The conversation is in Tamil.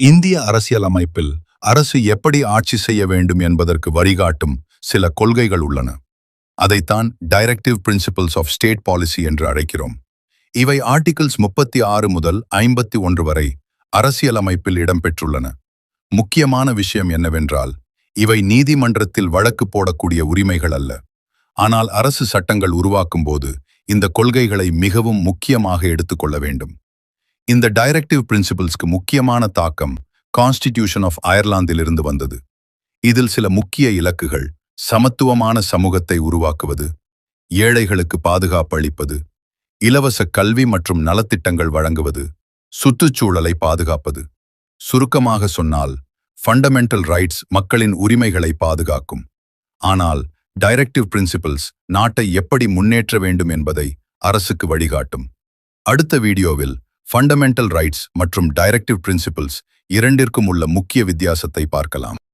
இந்திய அரசியலமைப்பில் அரசு எப்படி ஆட்சி செய்ய வேண்டும் என்பதற்கு வழிகாட்டும் சில கொள்கைகள் உள்ளன. அதைத்தான் directive principles of state policy என்று அழைக்கிறோம். இவை ஆர்டிகிள்ஸ் 36 முதல் 51 வரை அரசியலமைப்பில் இடம்பெற்றுள்ளன. முக்கியமான விஷயம் என்னவென்றால், இவை நீதிமன்றத்தில் வழக்கு போடக்கூடிய உரிமைகள் அல்ல. ஆனால் அரசு சட்டங்கள் உருவாக்கும் போது இந்த கொள்கைகளை மிகவும் முக்கியமாக எடுத்துக்கொள்ள வேண்டும். இந்த டைரக்டிவ் பிரின்சிபல்ஸ்க்கு முக்கியமான தாக்கம் கான்ஸ்டிடியூஷன் ஆஃப் அயர்லாந்திலிருந்து வந்தது. இதில் சில முக்கிய இலக்குகள்: சமத்துவமான சமூகத்தை உருவாக்குவது, ஏழைகளுக்கு பாதுகாப்பு அளிப்பது, இலவச கல்வி மற்றும் நலத்திட்டங்கள் வழங்குவது, சுற்றுச்சூழலை பாதுகாப்பது. சுருக்கமாக சொன்னால், ஃபண்டமெண்டல் ரைட்ஸ் மக்களின் உரிமைகளை பாதுகாக்கும். ஆனால் டைரக்டிவ் பிரின்சிபல்ஸ் நாட்டை எப்படி முன்னேற்ற வேண்டும் என்பதை அரசுக்கு வழிகாட்டும். அடுத்த வீடியோவில் ஃபண்டமெண்டல் ரைட்ஸ் மற்றும் டைரக்டிவ் பிரின்சிபல்ஸ் இரண்டிற்கும் உள்ள முக்கிய வித்தியாசத்தை பார்க்கலாம்.